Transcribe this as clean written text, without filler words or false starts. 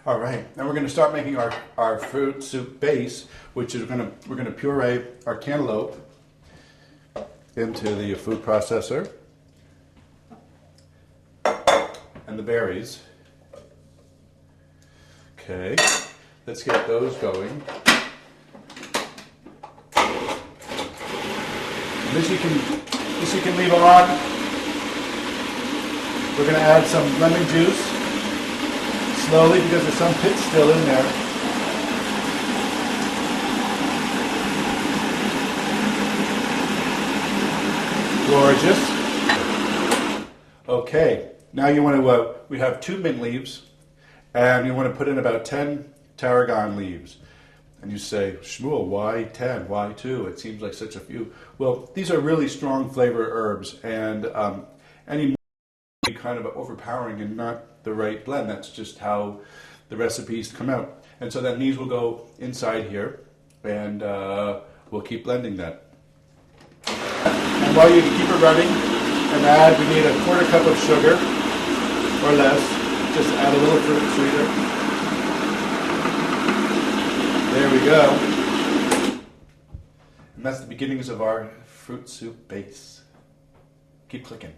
All right, now we're going to start making our fruit soup base, which is we're going to puree our cantaloupe into the food processor and the berries. Okay, let's get those going. And this you can leave on. We're going to add some lemon juice slowly because there's some pits still in there. Gorgeous. Okay, now you want to, we have 2 mint leaves, and you want to put in about 10 tarragon leaves. And you say, Shmuel, why 10? Why 2? It seems like such a few. Well, these are really strong flavor herbs, and any kind of overpowering and not the right blend. That's just how the recipes come out. And so then these will go inside here, and we'll keep blending that. And while you keep it running and add, we need a 1/4 cup of sugar or less. Just add a little fruit sweetener. There we go. And that's the beginnings of our fruit soup base. Keep clicking.